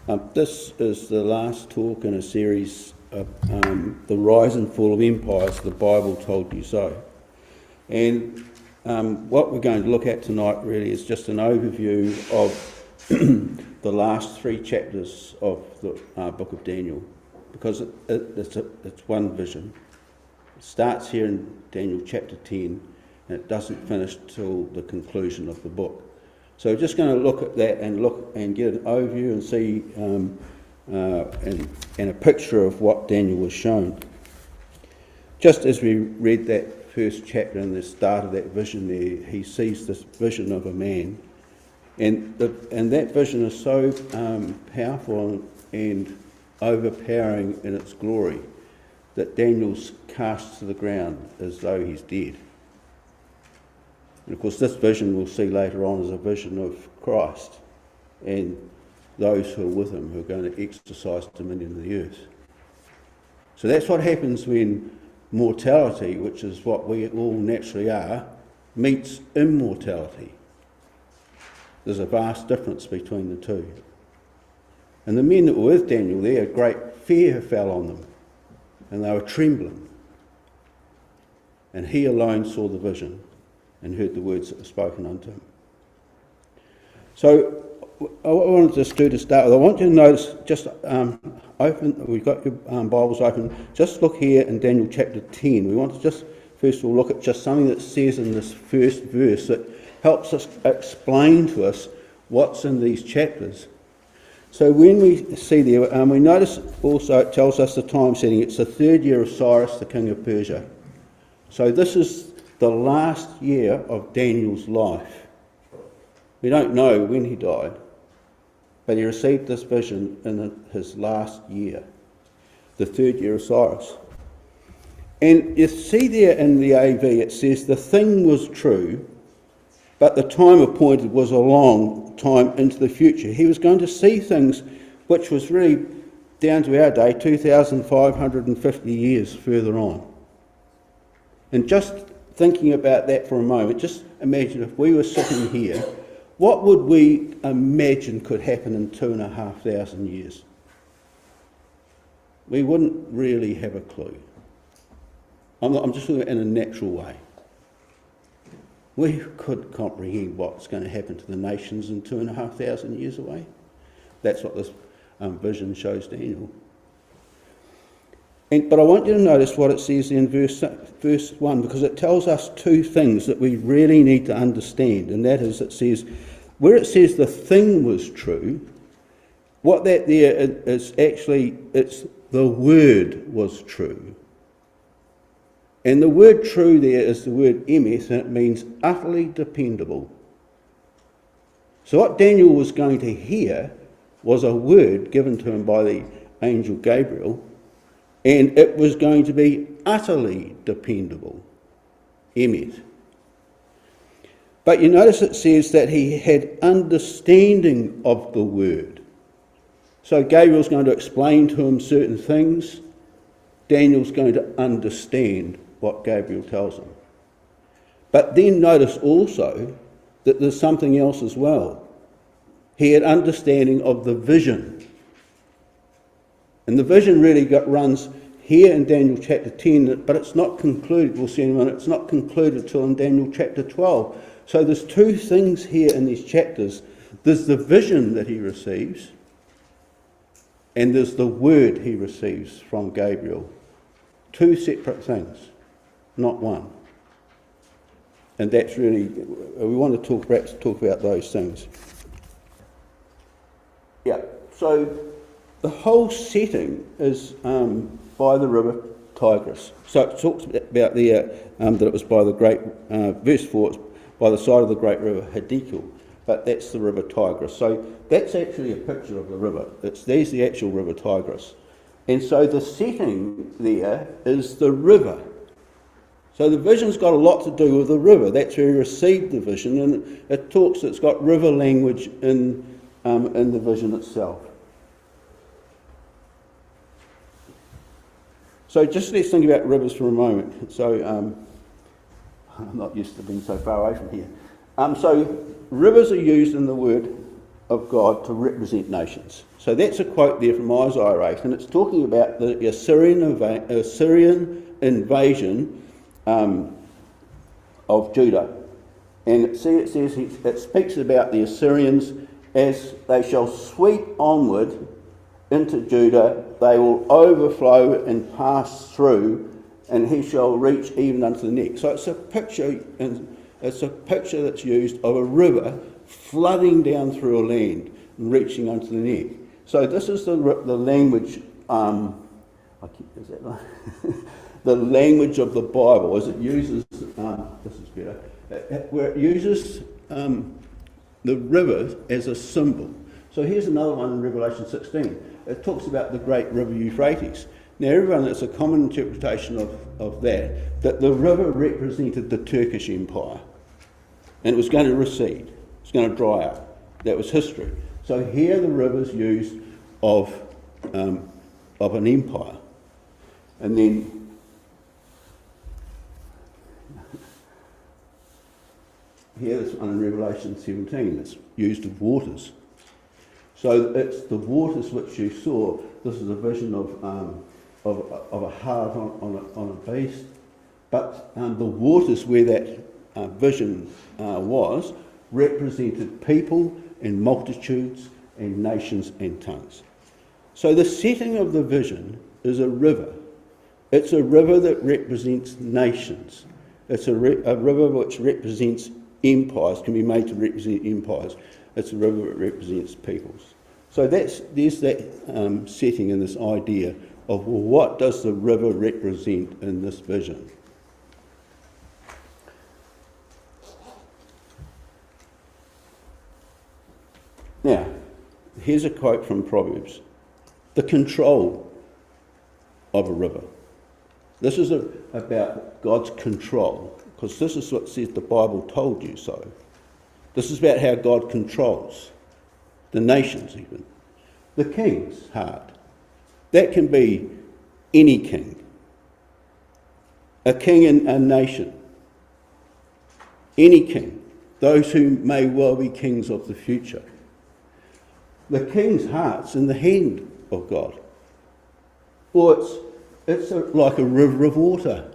This is the last talk in a series of The Rise and Fall of Empires, the Bible Told You So. And what we're going to look at tonight really is just an overview of the last three chapters of the book of Daniel, because it's one vision. It starts here in Daniel chapter 10 and it doesn't finish till the conclusion of the book. So we're just going to look at that and get an overview and see and a picture of what Daniel was shown. Just as we read that first chapter and the start of that vision there, he sees this vision of a man. And that vision is so powerful and overpowering in its glory that Daniel's cast to the ground as though he's dead. And of course, this vision we'll see later on is a vision of Christ and those who are with him, who are going to exercise dominion of the earth. So that's what happens when mortality, which is what we all naturally are, meets immortality. There's a vast difference between the two. And the men that were with Daniel there, great fear fell on them, and they were trembling. And he alone saw the vision and heard the words that were spoken unto him. So, what I wanted to do to start with, I want you to notice, just open, we've got your Bibles open, just look here in Daniel chapter 10. We want to just, first of all, look at just something that says in this first verse that helps us explain to us what's in these chapters. So when we see there, we notice also it tells us the time setting. It's the third year of Cyrus, the king of Persia. So this is the last year of Daniel's life. We don't know when he died, but he received this vision in his last year, the third year of Cyrus. And you see there in the AV, it says the thing was true, but the time appointed was a long time into the future. He was going to see things which was really, down to our day, 2,550 years further on. And just thinking about that for a moment, just imagine if we were sitting here, what would we imagine could happen in 2,500 years? We wouldn't really have a clue. I'm just looking at it in a natural way. We could comprehend what's going to happen to the nations in 2,500 years away. That's what this vision shows Daniel. But I want you to notice what it says in verse 1, because it tells us two things that we really need to understand. And that is, it says, where it says the thing was true, what that there is actually, it's the word was true. And the word true there is the word emes, and it means utterly dependable. So what Daniel was going to hear was a word given to him by the angel Gabriel, and it was going to be utterly dependable. Emet. But you notice it says that he had understanding of the word. So Gabriel's going to explain to him certain things. Daniel's going to understand what Gabriel tells him. But then notice also that there's something else as well. He had understanding of the vision. And the vision really runs here in Daniel chapter 10, but it's not concluded, we'll see in a minute, it's not concluded till in Daniel chapter 12. So there's two things here in these chapters. There's the vision that he receives, and there's the word he receives from Gabriel. Two separate things, not one. And that's really, we want to talk about those things. Yeah, so the whole setting is by the river Tigris. So it talks about there that it was by the great, verse 4, it's by the side of the great river Hiddekel, but that's the river Tigris. So that's actually a picture of the river. There's the actual river Tigris. And so the setting there is the river. So the vision's got a lot to do with the river. That's where he received the vision, and it's got river language in the vision itself. So just let's think about rivers for a moment. So I'm not used to being so far away from here. So rivers are used in the word of God to represent nations. So that's a quote there from Isaiah 8, and it's talking about the Assyrian invasion of Judah. And it speaks about the Assyrians as they shall sweep onward into Judah, they will overflow and pass through, and he shall reach even unto the neck. So it's a picture, and it's a picture that's used of a river flooding down through a land and reaching unto the neck. So this is the language. Is that right? The language of the Bible, as it uses. This is better. Where it uses the river as a symbol. So here's another one in Revelation 16. It talks about the great river Euphrates. Now everyone, it's a common interpretation of that the river represented the Turkish Empire. And it was going to recede. It's going to dry up. That was history. So here the river's used of an empire. And then here there's one in Revelation 17 that's used of waters. So it's the waters which you saw. This is a vision of a heart on a beast. But the waters where that vision was represented people and multitudes and nations and tongues. So the setting of the vision is a river. It's a river that represents nations. It's a river which represents empires, can be made to represent empires. It's a river that represents peoples. So there's that setting and this idea of, well, what does the river represent in this vision? Now, here's a quote from Proverbs. The control of a river. This is about God's control, because this is what says the Bible told you so. This is about how God controls the nations even. The king's heart. That can be any king. A king in a nation. Any king. Those who may well be kings of the future. The king's heart's in the hand of God. Or it's like a river of water.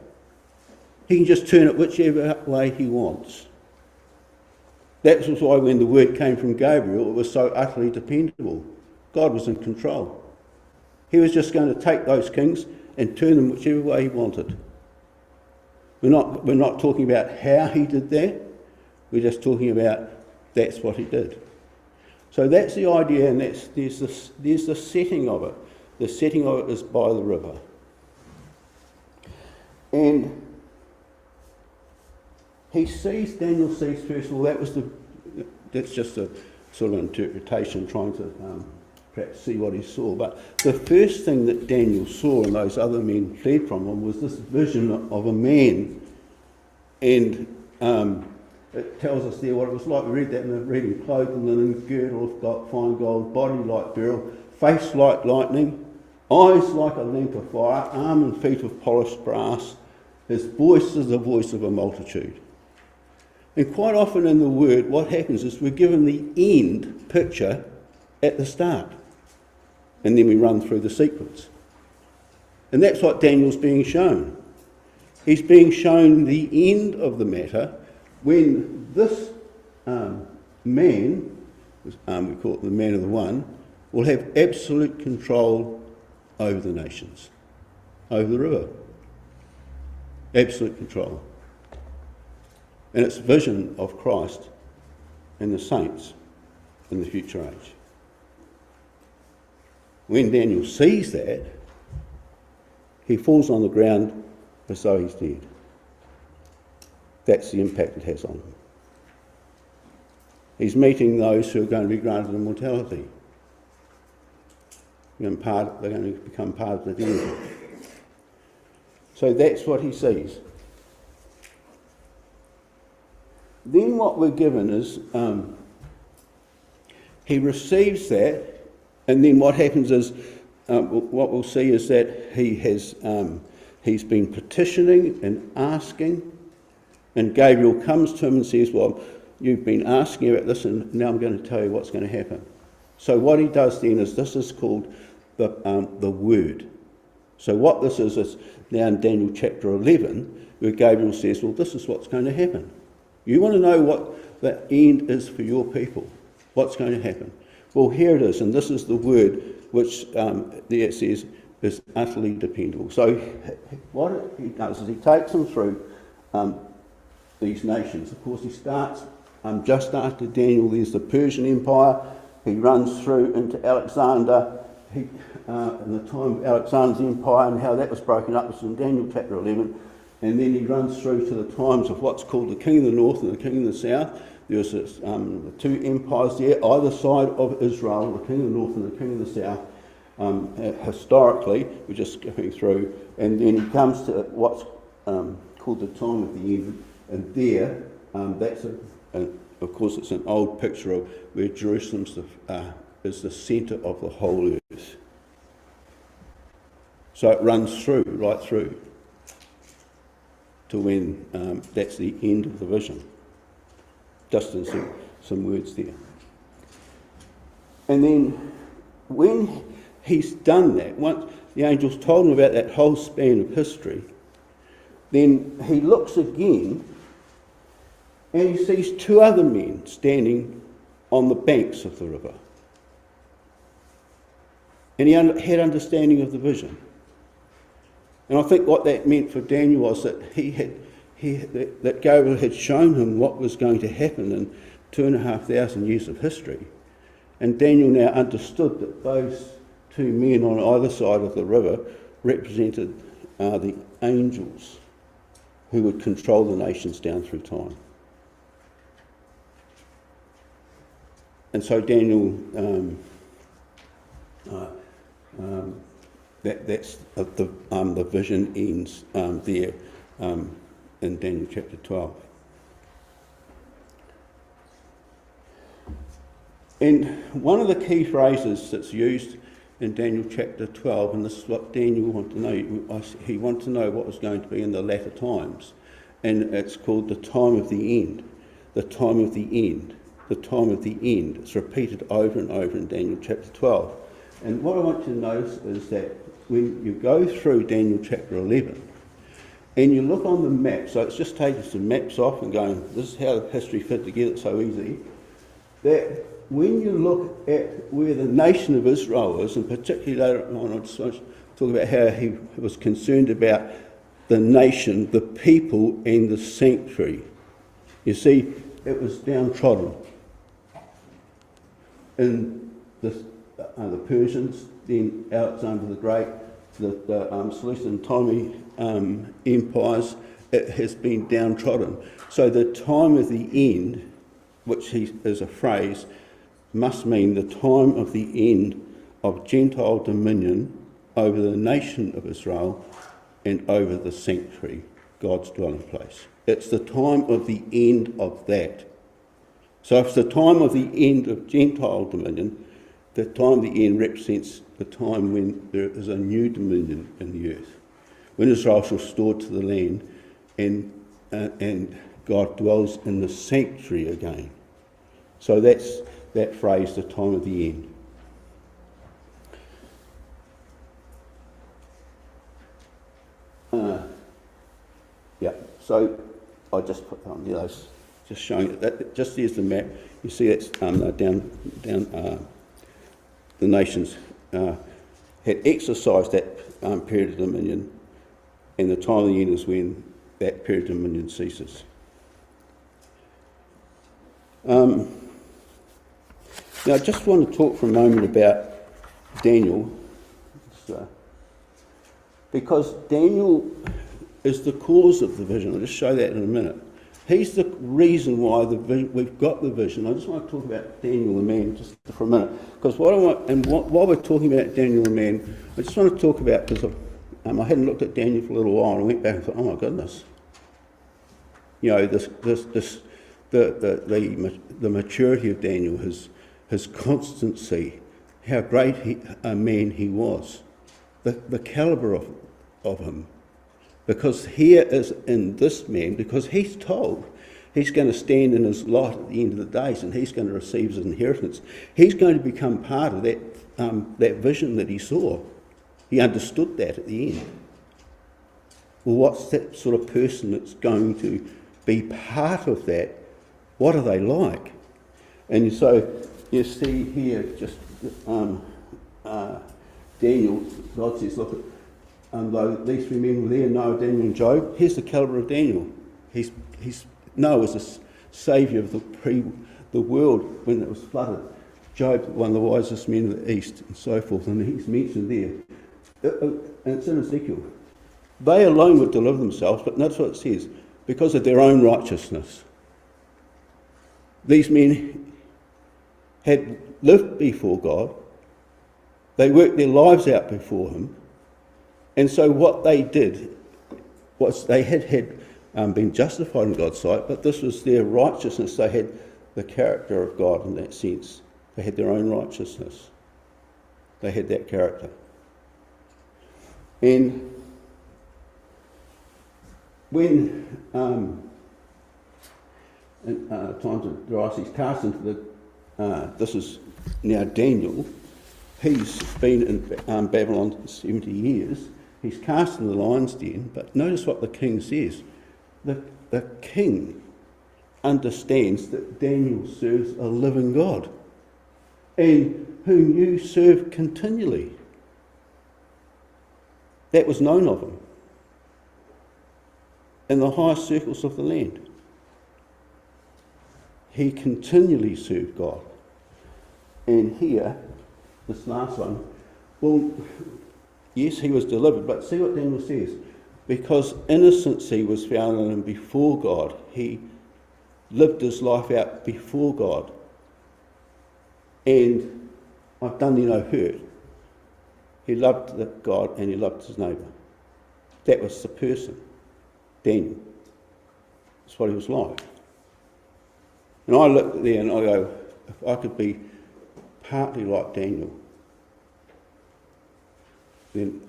He can just turn it whichever way he wants. That was why when the word came from Gabriel, it was so utterly dependable. God was in control. He was just going to take those kings and turn them whichever way he wanted. We're not talking about how he did that. We're just talking about that's what he did. So that's the idea, and there's the setting of it. The setting of it is by the river. And Daniel sees first of all, that's just a sort of interpretation, trying to perhaps see what he saw. But the first thing that Daniel saw and those other men fled from him was this vision of a man. And it tells us there what it was like. We read that in the reading. Clothed in linen, girdle of fine gold, body like beryl, face like lightning, eyes like a lamp of fire, arm and feet of polished brass. His voice is the voice of a multitude. And quite often in the Word, what happens is we're given the end picture at the start. And then we run through the sequence. And that's what Daniel's being shown. He's being shown the end of the matter when this man, we call it the man of the one, will have absolute control over the nations, over the river. Absolute control. And it's vision of Christ and the saints in the future age. When Daniel sees that, he falls on the ground as though he's dead. That's the impact it has on him. He's meeting those who are going to be granted immortality. They're going to become part of the deity. So that's what he sees. Then what we're given is he receives that, and then what happens is what we'll see is that he's been petitioning and asking, and Gabriel comes to him and says, well, you've been asking about this, and now I'm going to tell you what's going to happen. So what he does then is, this is called the Word. So what this is now in Daniel chapter 11, where Gabriel says, well, this is what's going to happen. You want to know what the end is for your people, what's going to happen. Well, here it is, and this is the Word which there it says is utterly dependable. So what he does is he takes them through these nations. Of course, he starts just after Daniel. There's the Persian Empire. He runs through into Alexander. In the time of Alexander's empire and how that was broken up was in Daniel chapter 11. And then he runs through to the times of what's called the King of the North and the King of the South. There's the two empires there, either side of Israel, the King of the North and the King of the South. Historically, we're just skipping through, and then he comes to what's called the time of the end, and there, of course, it's an old picture of where Jerusalem is the centre of the whole earth. So it runs through, right through, to when that's the end of the vision. Just in some words there. And then when he's done that, once the angels told him about that whole span of history, then he looks again and he sees two other men standing on the banks of the river. And he had understanding of the vision. And I think what that meant for Daniel was that that Gabriel had shown him what was going to happen in 2,500 years of history. And Daniel now understood that those two men on either side of the river represented the angels who would control the nations down through time. And so Daniel, that's the vision ends there in Daniel chapter 12. And one of the key phrases that's used in Daniel chapter 12, and this is what Daniel wanted to know, he wanted to know what was going to be in the latter times, and it's called the time of the end, the time of the end, the time of the end. It's repeated over and over in Daniel chapter 12. And what I want you to notice is that when you go through Daniel chapter 11, and you look on the map, so it's just taking some maps off and going, this is how the history fit together so easy, that when you look at where the nation of Israel is, and particularly later on, I just want to talk about how he was concerned about the nation, the people, and the sanctuary. You see, it was downtrodden. In the Persians, then Alexander the Great, the Seleucid and Ptolemy empires, it has been downtrodden. So the time of the end, which is a phrase, must mean the time of the end of Gentile dominion over the nation of Israel and over the sanctuary, God's dwelling place. It's the time of the end of that. So if it's the time of the end of Gentile dominion, the time of the end represents the time when there is a new dominion in the earth, when Israel is restored to the land and God dwells in the sanctuary again. So that's that phrase, the time of the end. So I just put on those, just showing it. That just there's the map. You see it's down. The nations had exercised that period of dominion, and the time of the end is when that period of dominion ceases. Now, I just want to talk for a moment about Daniel, because Daniel is the cause of the vision. I'll just show that in a minute. He's the reason why we've got the vision. I just want to talk about Daniel the man just for a minute, because while we're talking about Daniel the man, I just want to talk about, because I hadn't looked at Daniel for a little while, and I went back and thought, oh my goodness, you know, the maturity of Daniel, his constancy, how great a man he was, the calibre of him. Because here is in this man, because he's told, He's going to stand in his light at the end of the days, and he's going to receive his inheritance. He's going to become part of that vision that he saw. He understood that at the end. Well, what's that sort of person that's going to be part of that? What are they like? And so you see here, just Daniel, God says, look, though these three men were there, Noah, Daniel and Job, here's the calibre of Daniel. Noah was the saviour of the world when it was flooded. Job, one of the wisest men of the East, and so forth, and he's mentioned there. And it's in Ezekiel. They alone would deliver themselves, but notice what it says, because of their own righteousness. These men had lived before God, they worked their lives out before him, and so what they did was they had been justified in God's sight, but this was their righteousness. They had the character of God in that sense. They had their own righteousness. They had that character. And when times of drought, he's cast into this is now Daniel, he's been in Babylon 70 years, he's cast in the lion's den, but notice what the king says. The king understands that Daniel serves a living God, and whom you serve continually. That was known of him in the highest circles of the land. He continually served God. And here, this last one, well, yes, he was delivered, but see what Daniel says. Because innocency was found in him before God, he lived his life out before God. And I've done you no hurt. He loved God and he loved his neighbour. That was the person, Daniel. That's what he was like. And I look there and I go, if I could be partly like Daniel, then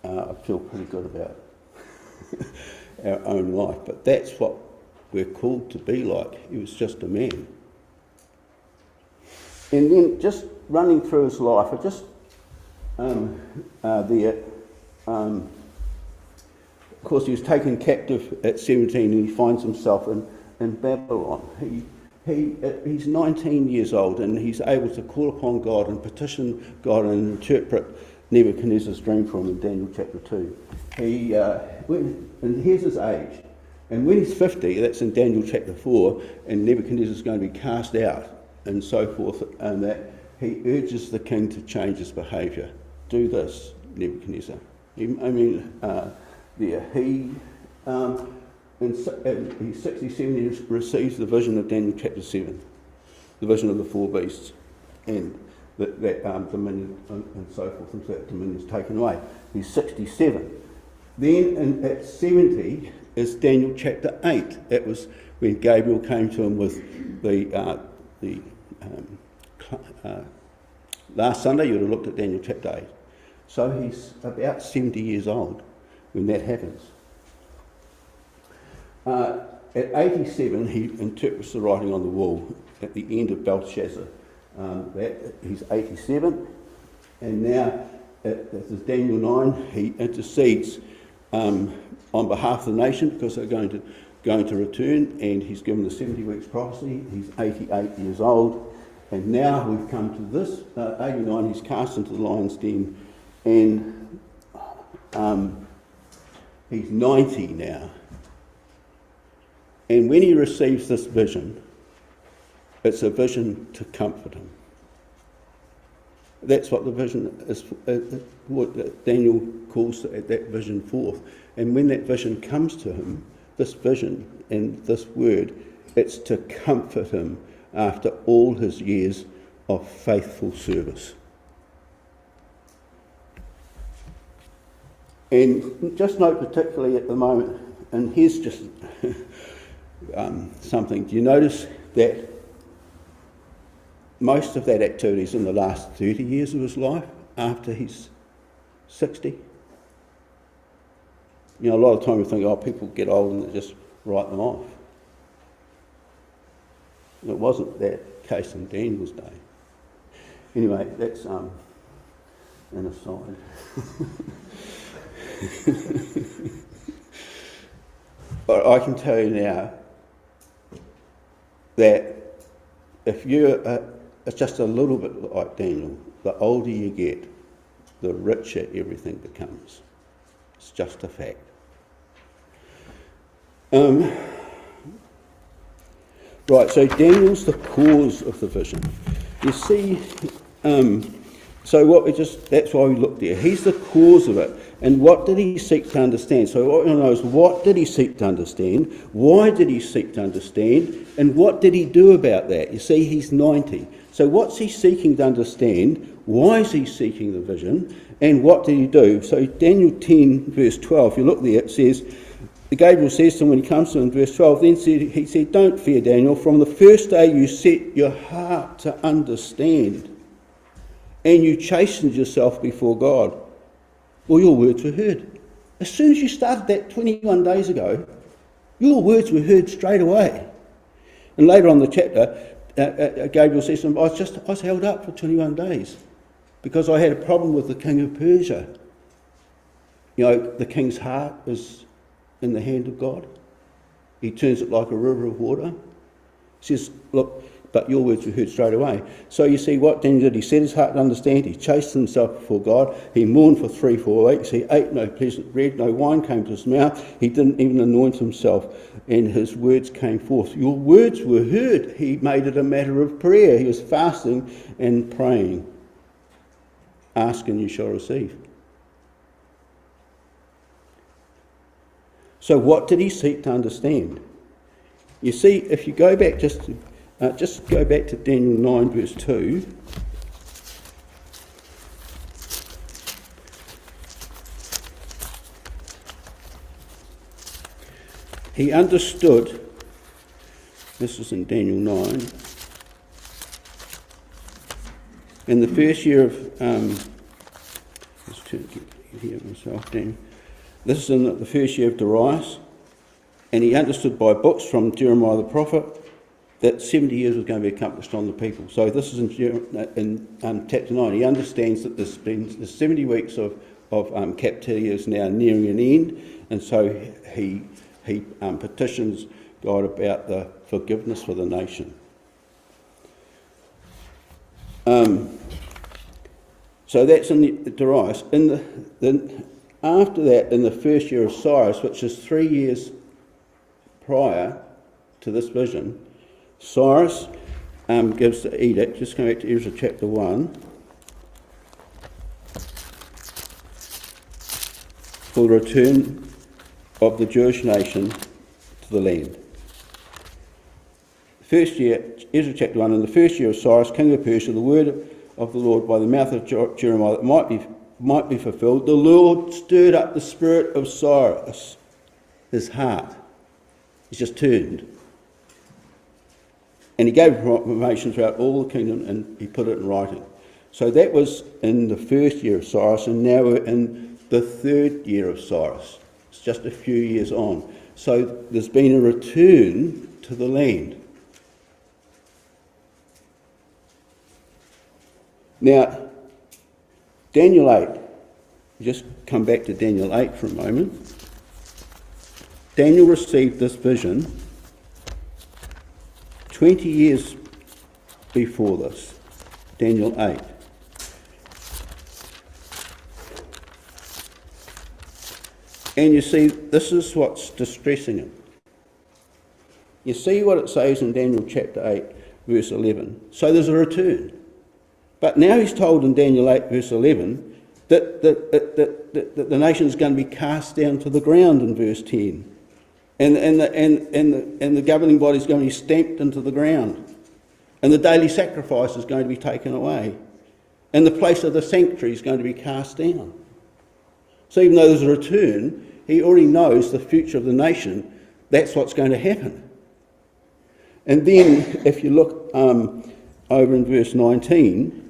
I feel pretty good about our own life. But that's what we're called to be like. He was just a man. And then just running through his life, I just of course he was taken captive at 17 and he finds himself in Babylon. He's 19 years old and he's able to call upon God and petition God and interpret Nebuchadnezzar's dream for him in Daniel chapter 2. And here's his age. And when he's 50, that's in Daniel chapter 4, and Nebuchadnezzar's going to be cast out and so forth, and that he urges the king to change his behaviour. Do this, Nebuchadnezzar. He's 67, he receives the vision of Daniel chapter 7, the vision of the four beasts, and that dominion and so forth, and so that dominion is taken away. He's 67. Then at 70 is Daniel chapter 8. That was when Gabriel came to him with the last Sunday. You would have looked at Daniel chapter 8. So he's about 70 years old when that happens. At 87, he interprets the writing on the wall at the end of Belshazzar. He's 87, and now, this is Daniel 9, he intercedes on behalf of the nation because they're going to return, and he's given the 70 weeks prophecy. He's 88 years old, and now we've come to this, 89, he's cast into the lion's den, and he's 90 now. And when he receives this vision, it's a vision to comfort him. That's what the vision is, what Daniel calls that vision forth. And when that vision comes to him, this vision and this word, it's to comfort him after all his years of faithful service. And just note particularly at the moment, and here's just something. Do you notice that most of that activity is in the last 30 years of his life after he's 60? You know, a lot of time we think, oh, people get old and they just write them off. It wasn't that case in Daniel's day. Anyway, that's an aside. But I can tell you now that if you're just a little bit like Daniel, the older you get, the richer everything becomes. It's just a fact. Right, so Daniel's the cause of the vision. You see, that's why we looked there. He's the cause of it. And what did he seek to understand? So what we want to know is, what did he seek to understand? Why did he seek to understand? And what did he do about that? You see, he's 90. So what's he seeking to understand? Why is he seeking the vision? And what did he do? So Daniel 10, verse 12, if you look there, it says, Gabriel says to him when he comes to him in verse 12, he said, "Don't fear, Daniel, from the first day you set your heart to understand, and you chastened yourself before God. Well, your words were heard." As soon as you started that 21 days ago, your words were heard straight away. And later on in the chapter, Gabriel says to him, I was held up for 21 days because I had a problem with the king of Persia. You know, the king's heart is in the hand of God. He turns it like a river of water. He says, look, but your words were heard straight away. So you see what Daniel did. He set his heart to understand. He chastened himself before God. He mourned for 3-4 weeks. He ate no pleasant bread. No wine came to his mouth. He didn't even anoint himself. And his words came forth. Your words were heard. He made it a matter of prayer. He was fasting and praying. Ask and you shall receive. So what did he seek to understand? You see, if you go back just go back to Daniel 9 verse 2. He understood, this is in Daniel 9, in the first year of, let's turn here myself, Daniel. This is in the first year of Darius, and he understood by books from Jeremiah the prophet that 70 years was going to be accomplished on the people. So this is in chapter 9. He understands that the 70 weeks of captivity is now nearing an end, and so he petitions God about the forgiveness for the nation. So that's in the Darius. After that, in the first year of Cyrus, which is 3 years prior to this vision, Cyrus gives the edict. Just going back to Ezra chapter 1. For the return of the Jewish nation to the land. First year, Ezra chapter 1, in the first year of Cyrus, king of Persia, the word of the Lord by the mouth of Jeremiah that might be fulfilled, the Lord stirred up the spirit of Cyrus, his heart. He's just turned. And he gave proclamation throughout all the kingdom, and he put it in writing. So that was in the first year of Cyrus, and now we're in the third year of Cyrus. It's just a few years on. So there's been a return to the land. Now, Daniel 8, just come back to Daniel 8 for a moment. Daniel received this vision 20 years before this, Daniel 8. And you see, this is what's distressing him. You see what it says in Daniel chapter 8, verse 11. So there's a return. But now he's told in Daniel 8, verse 11, that the nation is going to be cast down to the ground in verse 10. And the governing body is going to be stamped into the ground. And the daily sacrifice is going to be taken away. And the place of the sanctuary is going to be cast down. So even though there's a return, he already knows the future of the nation. That's what's going to happen. And then if you look over in verse 19,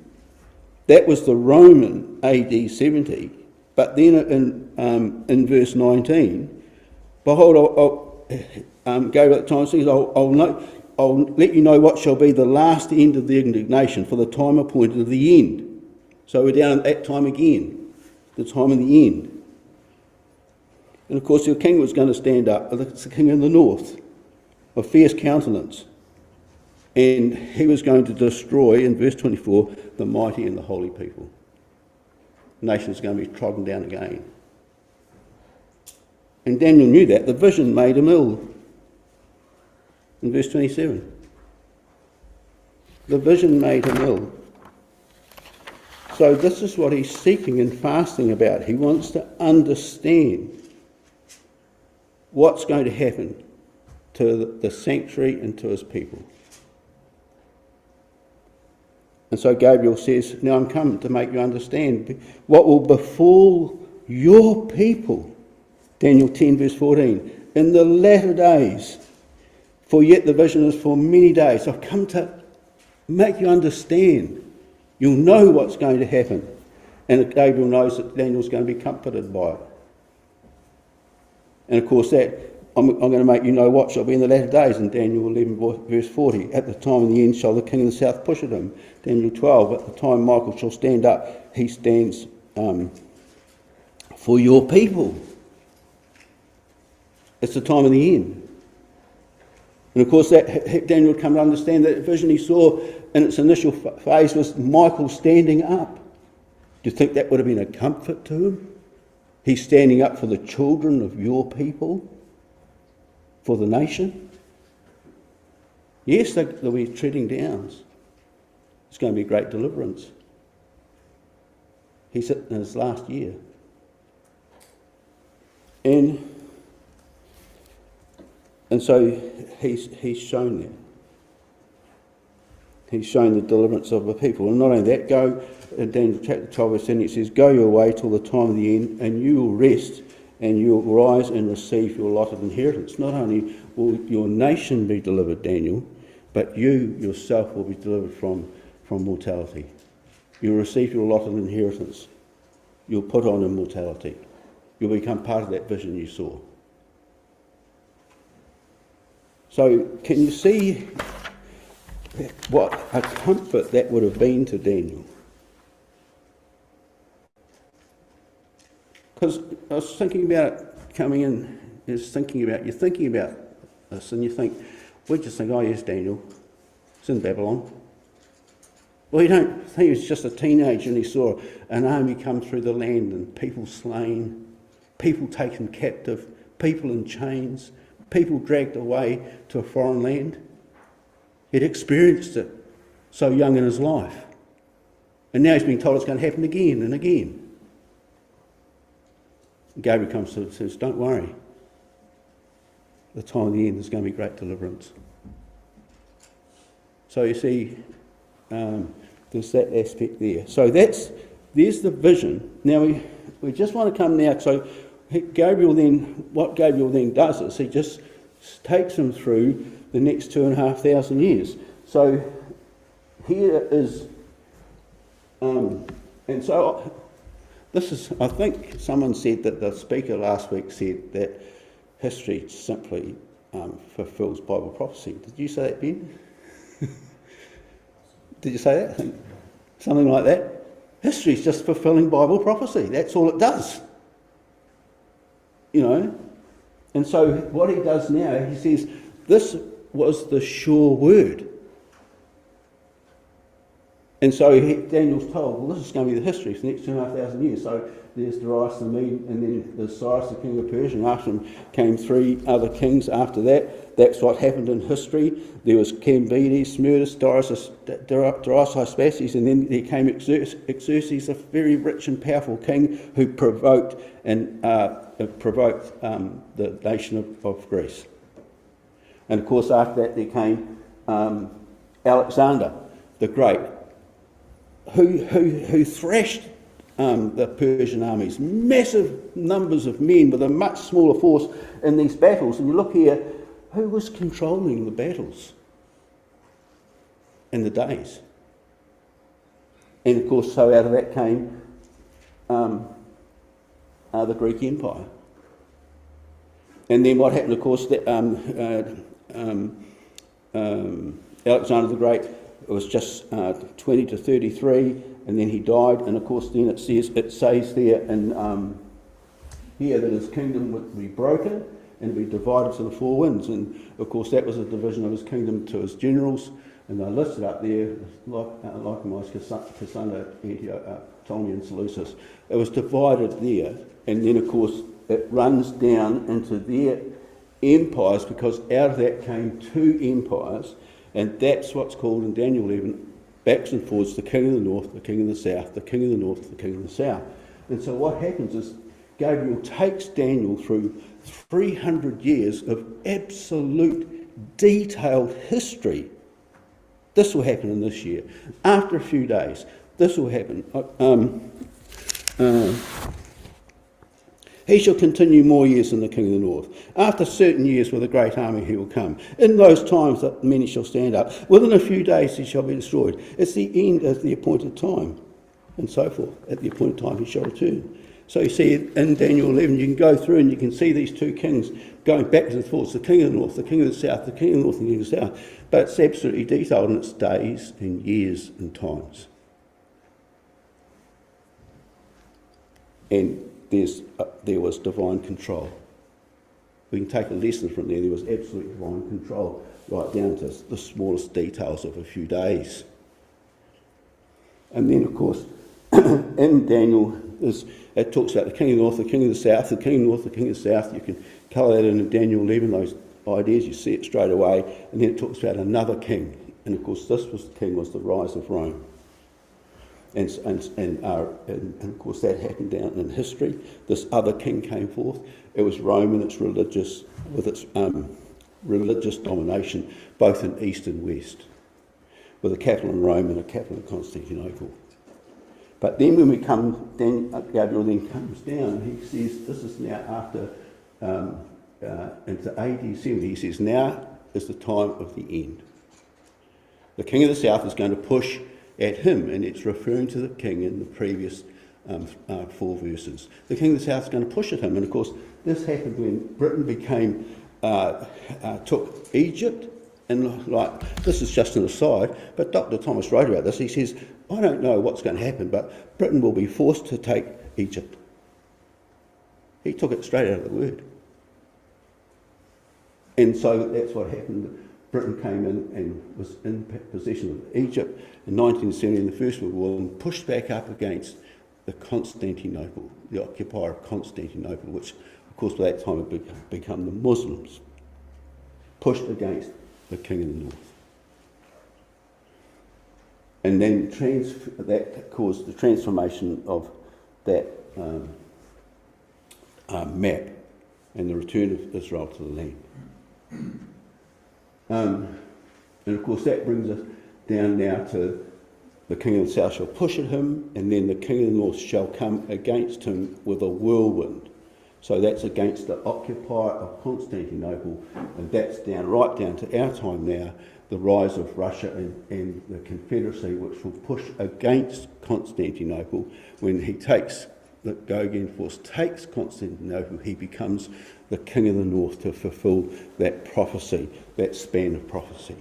that was the Roman AD 70. But then in verse 19, behold, Gabriel at the time says, I'll know, I'll let you know what shall be the last end of the indignation, for the time appointed of the end. So we're down at that time again, the time of the end. And of course your king was going to stand up, it's the king in the north, of fierce countenance. And he was going to destroy, in verse 24, the mighty and the holy people. The nation's going to be trodden down again. And Daniel knew that. The vision made him ill. In verse 27. The vision made him ill. So this is what he's seeking and fasting about. He wants to understand what's going to happen to the sanctuary and to his people. And so Gabriel says, now I'm come to make you understand what will befall your people. Daniel 10 verse 14. In the latter days, for yet the vision is for many days. I've come to make you understand. You'll know what's going to happen. And Gabriel knows that Daniel's going to be comforted by it. And of course that, I'm going to make you know what shall be in the latter days, in Daniel 11 verse 40. At the time of the end shall the king of the south push at him. Daniel 12, at the time Michael shall stand up, he stands for your people. It's the time of the end. And of course that Daniel would come to understand that vision he saw in its initial phase was Michael standing up. Do you think that would have been a comfort to him? He's standing up for the children of your people, for the nation. Yes, they'll be treading downs. It's going to be a great deliverance. He's in his last year. And so he's shown that. He's shown the deliverance of the people. And not only that, go in Daniel chapter 12 verse 10, it says, go your way till the time of the end, and you will rest, and you will rise and receive your allotted inheritance. Not only will your nation be delivered, Daniel, but you yourself will be delivered from mortality. You'll receive your allotted inheritance. You'll put on immortality. You'll become part of that vision you saw. So can you see what a comfort that would have been to Daniel? Because I was thinking about it coming in, you're thinking about this, and you think, we just think, oh yes, Daniel, it's in Babylon. Well, you don't think he was just a teenager and he saw an army come through the land and people slain, people taken captive, people in chains, people dragged away to a foreign land. He'd experienced it so young in his life. And now he's being told it's going to happen again and again. Gabriel comes to him and says, don't worry. The time of the end, there's going to be great deliverance. So you see, there's that aspect there. So there's the vision. Now we just want to come now. So what Gabriel then does is he just takes him through the next 2,500 years. So here is, and so this is, I think someone said that the speaker last week said that history simply fulfills Bible prophecy. Did you say that, Ben? Did you say that? I think something like that. History is just fulfilling Bible prophecy. That's all it does. You know? And so what he does now, he says, this was the sure word. And so Daniel's told, well, this is going to be the history for the next 2,500 years. So there's Darius the Mede, and then there's Cyrus the king of Persia, and after him came 3 other kings after that. That's what happened in history. There was Cambyses, Smerdis, Darius Hystaspes, and then there came Xerxes, a very rich and powerful king who provoked the nation of Greece. And of course after that there came Alexander the Great, who thrashed the Persian armies, massive numbers of men with a much smaller force in these battles. And you look here, who was controlling the battles in the days? And of course, so out of that came the Greek Empire. And then what happened, of course, Alexander the Great was just 20 to 33, and then he died. And of course, then it says there in here that his kingdom would be broken and be divided to the four winds. And of course, that was a division of his kingdom to his generals, and they're listed up there, Lycomais, Cassander, Ptolemy, and Seleucus. It was divided there, and then of course it runs down into their empires, because out of that came two empires, and that's what's called in Daniel 11, backs and forwards, the king of the north, the king of the south, the king of the north, the king of the south. And so what happens is Gabriel takes Daniel through 300 years of absolute detailed history. This will happen in this year. After a few days, this will happen. He shall continue more years than the king of the north. After certain years with a great army he will come. In those times that many shall stand up. Within a few days he shall be destroyed. It's the end of the appointed time, and so forth. At the appointed time he shall return. So you see in Daniel 11, you can go through and you can see these two kings going backwards and forwards. The king of the north, the king of the south, the king of the north and the king of the south. But it's absolutely detailed in its days and years and times. And there was divine control. We can take a lesson from there. There was absolute divine control, right down to the smallest details of a few days. And then, of course, in Daniel, it talks about the king of the north, the king of the south, the king of the north, the king of the south. You can colour that in Daniel 11, those ideas, you see it straight away. And then it talks about another king. And, of course, this was the king, was the rise of Rome. And of course that happened down in history. This other king came forth. It was Rome and its religious domination, both in east and west, with a capital in Rome and a capital in Constantinople. But then when we come, then Gabriel then comes down. He says, this is now after into AD 70. He says, now is the time of the end. The king of the south is going to push at him, and it's referring to the king in the previous 4 verses. The king of the south is going to push at him, and of course this happened when Britain took Egypt, and like, this is just an aside, but Dr. Thomas wrote about this. He says, I don't know what's going to happen, but Britain will be forced to take Egypt. He took it straight out of the word. And so that's what happened. Britain came in and was in possession of Egypt in 1970 in the First World War, and pushed back up against the Constantinople, the occupier of Constantinople, which of course by that time had become the Muslims, pushed against the king of the north. And then that caused the transformation of that map and the return of Israel to the land. And of course that brings us down now to the king of the south shall push at him, and then the king of the north shall come against him with a whirlwind. So that's against the occupier of Constantinople, and that's right down to our time now, the rise of Russia and the Confederacy, which will push against Constantinople. When he takes, the Goghian force takes Constantinople, he becomes the king of the north to fulfil that prophecy, that span of prophecy.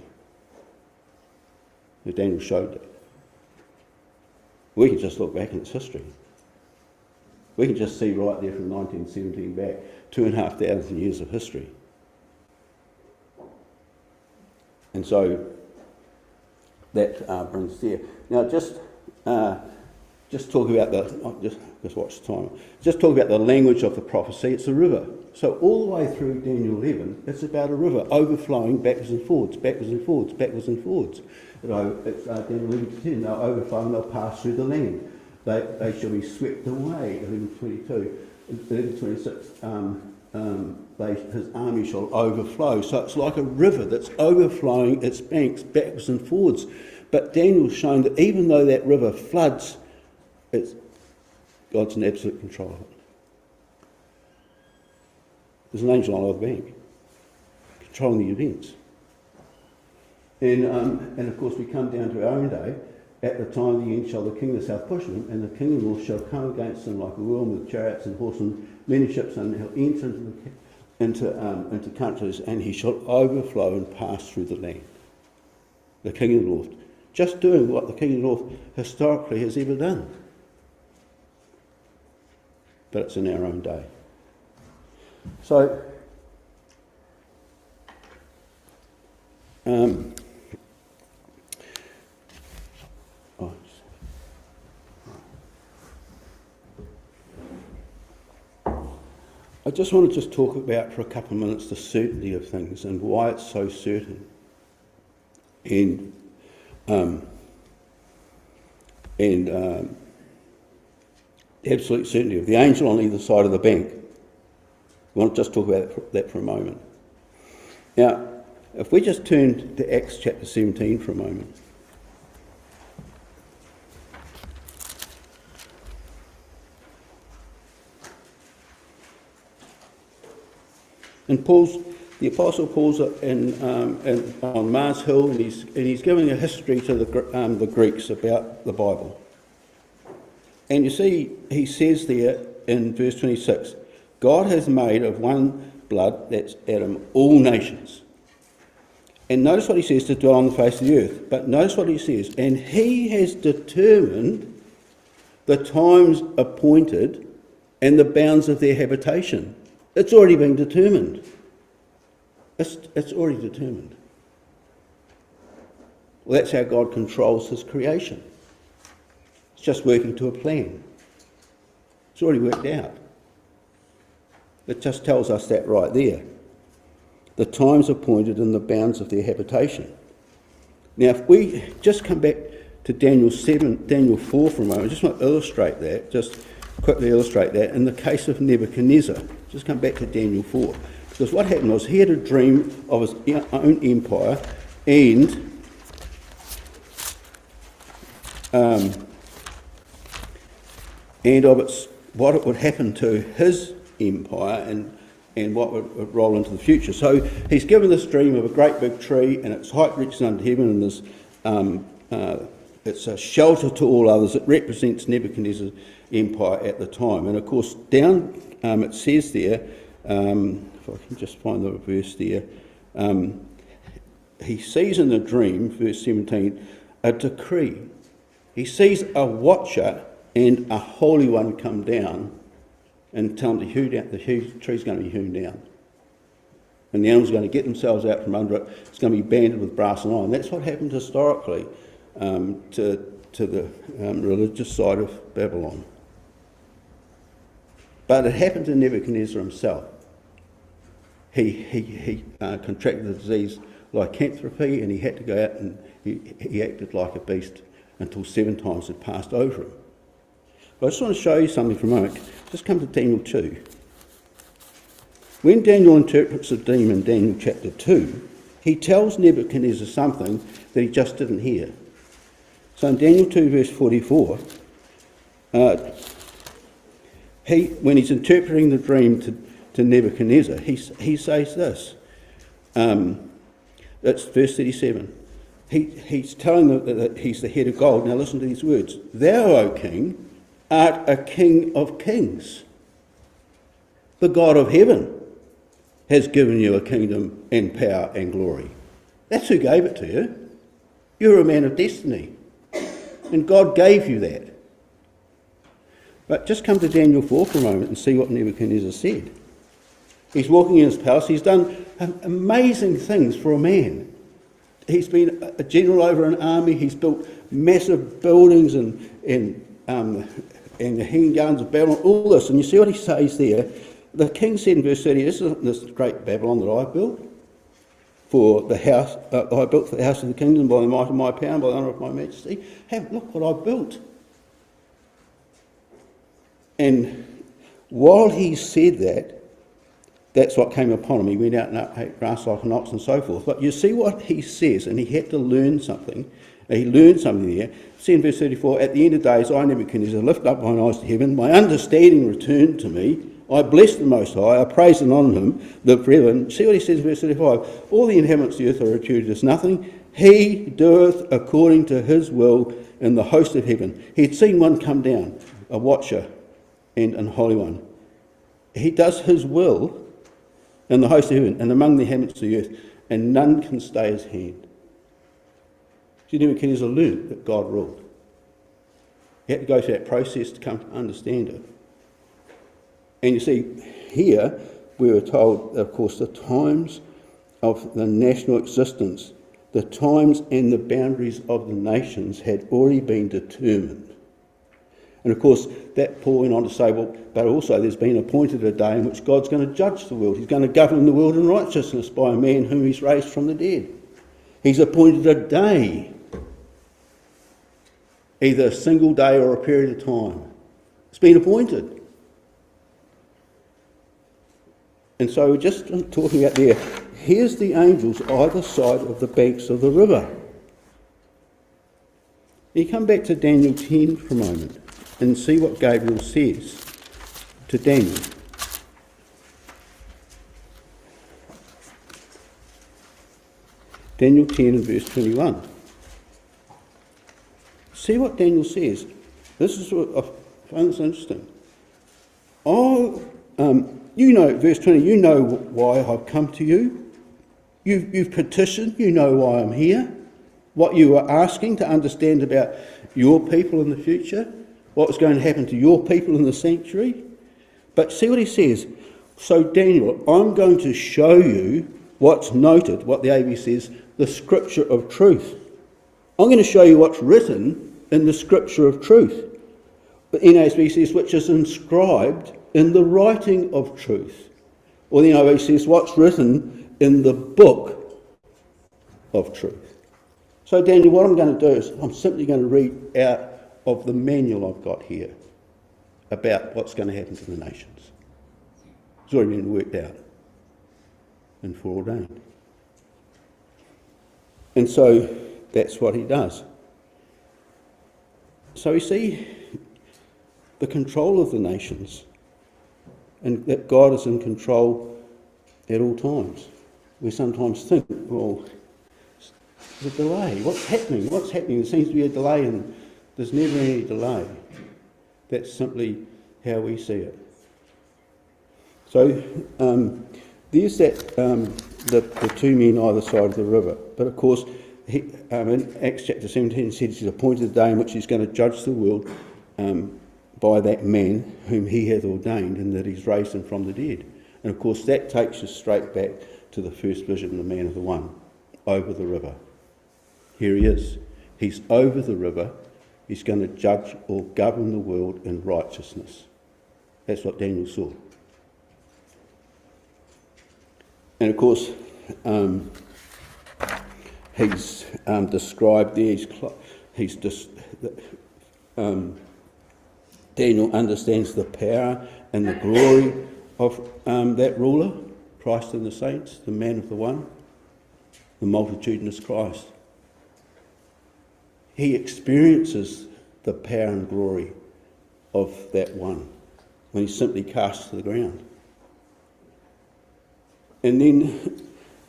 Now, Daniel showed that. We can just look back in its history. We can just see right there from 1917 back, 2,500 years of history. And so that brings there. Now just talk about just watch the time. Just talk about the language of the prophecy. It's a river. So all the way through Daniel 11, it's about a river overflowing backwards and forwards, backwards and forwards, backwards and forwards. It's Daniel 11:10. They'll overflow and they'll pass through the land. They shall be swept away. 11:22, 11:26. His army shall overflow. So it's like a river that's overflowing its banks backwards and forwards. But Daniel's shown that even though that river floods, God's in absolute control of it. There's an angel on the other bank, controlling the events. And of course we come down to our own day. At the time of the end shall the king of the south push him, and the king of the north shall come against him like a whirlwind with chariots and horsemen, many ships, and he'll enter into countries, and he shall overflow and pass through the land. the King of the North, just doing what the King of the North historically has ever done. But it's in our own day. So, I just want to talk about for a couple of minutes the certainty of things and why it's so certain. And the absolute certainty of the angel on either side of the bank. We want to just talk about that for a moment. Now, if we just turn to Acts chapter 17 for a moment. And the Apostle Paul's on Mars Hill, and he's giving a history to the Greeks about the Bible. And you see, he says there in verse 26, God has made of one blood, that's Adam, all nations. And notice what he says, to dwell on the face of the earth. But notice what he says, and he has determined the times appointed and the bounds of their habitation. It's already been determined. It's already determined. Well, that's how God controls his creation. It's just working to a plan. It's already worked out. It just tells us that right there. The times appointed and the bounds of their habitation. Now, if we just come back to Daniel 4 for a moment, I just want to illustrate that, just quickly illustrate that in the case of Nebuchadnezzar. Just come back to Daniel 4. Because what happened was he had a dream of his own empire and of what it would happen to his empire and what would roll into the future. So he's given this dream of a great big tree, and its height reaches unto heaven, and there's it's a shelter to all others. It represents Nebuchadnezzar's empire at the time. And of course, down it says there, if I can just find the verse there, he sees in the dream, verse 17, a decree. He sees a watcher and a holy one come down and tell him to hew down, the tree's going to be hewn down. And the animals are going to get themselves out from under it. It's going to be banded with brass and iron. That's what happened historically to the religious side of Babylon. But it happened to Nebuchadnezzar himself. He contracted the disease lycanthropy, and he had to go out and he acted like a beast until 7 times had passed over him. But I just want to show you something for a moment. Just come to Daniel 2. When Daniel interprets the dream in Daniel chapter 2, he tells Nebuchadnezzar something that he just didn't hear. So in Daniel 2 verse 44, when he's interpreting the dream to Nebuchadnezzar, he says this. That's verse 37. He's telling them that he's the head of gold. Now listen to these words. Thou, O king, art a king of kings. The God of heaven has given you a kingdom and power and glory. That's who gave it to you. You're a man of destiny. And God gave you that. But just come to Daniel 4 for a moment and see what Nebuchadnezzar said. He's walking in his palace. He's done amazing things for a man. He's been a general over an army. He's built massive buildings and the hanging gardens of Babylon, all this. And you see what he says there. The king said in verse 30, this isn't this great Babylon that I built for the house. I built for the house of the kingdom by the might of my power and by the honour of my majesty. Look what I built. And while he said that, that's what came upon him. He went out and ate grass like an ox and so forth. But you see what he says, and he had to learn something. He learned something there. See in verse 34, at the end of days, I, Nebuchadnezzar, lifted up mine eyes to heaven. My understanding returned to me. I blessed the Most High. I praised and honoured him, the forever. See what he says in verse 35. All the inhabitants of the earth are reputed as nothing. He doeth according to his will in the host of heaven. He had seen one come down, a watcher and an holy one. He does his will in the host of heaven and among the inhabitants of the earth, and none can stay his hand. See, Nebuchadnezzar learned that God ruled. He had to go through that process to come to understand it. And you see, here we were told, of course, the times of the national existence, the times and the boundaries of the nations had already been determined. And of course, that Paul went on to say, well, but also there's been appointed a day in which God's going to judge the world. He's going to govern the world in righteousness by a man whom he's raised from the dead. He's appointed a day, either a single day or a period of time. It's been appointed. And so we're just talking about there, here's the angels either side of the banks of the river. You come back to Daniel 10 for a moment and see what Gabriel says to Daniel. Daniel 10 and verse 21. See what Daniel says. This is what I find this interesting. You know, verse 20, you know why I've come to you. You've petitioned, you know why I'm here. What you were asking to understand about your people in the future, what's going to happen to your people in the sanctuary. But see what he says. So Daniel, I'm going to show you what's noted, what the AV says, the scripture of truth. I'm going to show you what's written in the scripture of truth. The NASB says, which is inscribed in the writing of truth. Or the NIV says, what's written in the book of truth. So Daniel, what I'm going to do is I'm simply going to read out of the manual I've got here about what's going to happen to the nations. It's already been worked out and foreordained. And so that's what he does. So we see the control of the nations and that God is in control at all times. We sometimes think, well, there's a delay. What's happening? What's happening? There seems to be a delay and there's never any delay. That's simply how we see it. So there's that the two men either side of the river. But of course, in Acts chapter 17 said he's appointed a day in which he's going to judge the world by that man whom he hath ordained, and that he's raised him from the dead. And of course that takes us straight back to the first vision, the man of the one, over the river. Here he is. He's over the river. He's going to judge or govern the world in righteousness. That's what Daniel saw. And of course, he's described there, Daniel understands the power and the glory of that ruler, Christ and the saints, the man of the one, the multitudinous Christ. He experiences the power and glory of that one when he's simply cast to the ground. And then,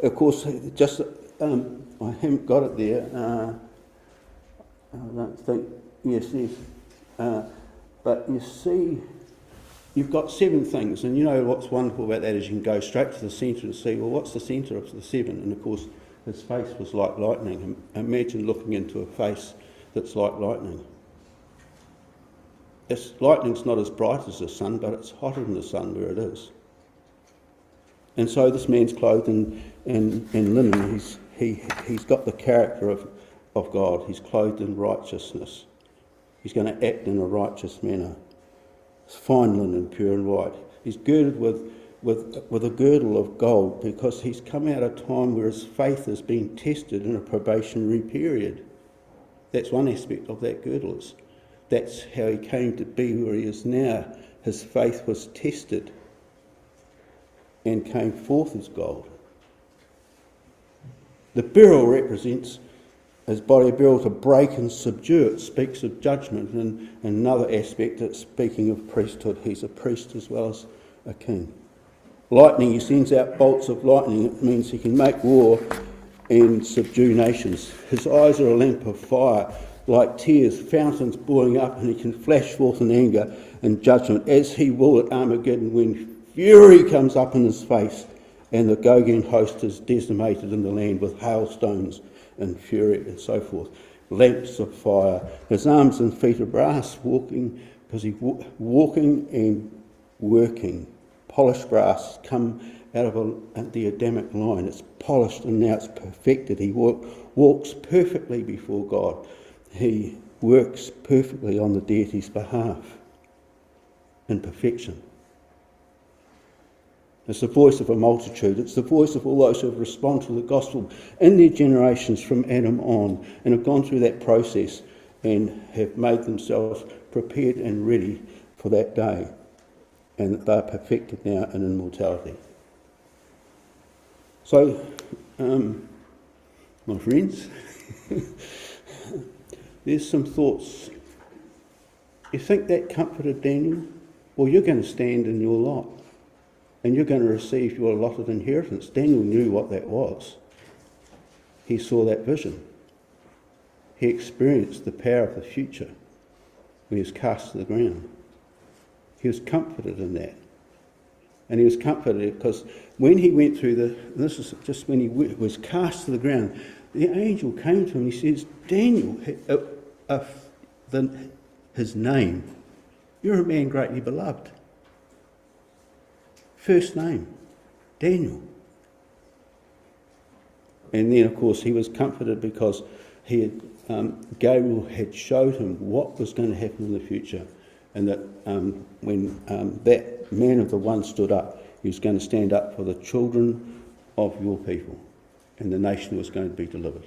of course, just I haven't got it there. I don't think. Yes. But you see, you've got 7 things, and you know what's wonderful about that is you can go straight to the centre and see, well, what's the centre of the 7? And of course, his face was like lightning. Imagine looking into a face that's like lightning. Lightning's not as bright as the sun, but it's hotter than the sun where it is. And so this man's clothed in linen. He's got the character of God. He's clothed in righteousness. He's going to act in a righteous manner. It's fine linen, pure and white. He's girded with a girdle of gold because he's come out of a time where his faith has been tested in a probationary period. That's one aspect of that girdle. That's how he came to be where he is now. His faith was tested and came forth as gold. The beryl represents his body of beryl to break and subdue. It speaks of judgment, and another aspect, it's speaking of priesthood. He's a priest as well as a king. Lightning, he sends out bolts of lightning. It means he can make war and subdue nations. His eyes are a lamp of fire, like tears, fountains boiling up, and he can flash forth in anger and judgment, as he will at Armageddon when fury comes up in his face and the Gogin host is decimated in the land with hailstones and fury and so forth. Lamps of fire, his arms and feet of brass, walking, because he's walking and working. Polished brass come out of the Adamic line. It's polished and now it's perfected. He walks perfectly before God. He works perfectly on the deity's behalf in perfection. It's the voice of a multitude. It's the voice of all those who have responded to the gospel in their generations from Adam on and have gone through that process and have made themselves prepared and ready for that day. And they're perfected now in immortality. So, my friends, there's some thoughts. You think that comforted Daniel? Well, you're going to stand in your lot. And you're going to receive your allotted inheritance. Daniel knew what that was. He saw that vision. He experienced the power of the future when he was cast to the ground. He was comforted in that. And he was comforted because when he went through this is just when he was cast to the ground, the angel came to him and he says, Daniel, his name, you're a man greatly beloved. First name, Daniel. And then, of course, he was comforted because Gabriel had showed him what was going to happen in the future, and that when that man of the one stood up, he was going to stand up for the children of your people, and the nation was going to be delivered.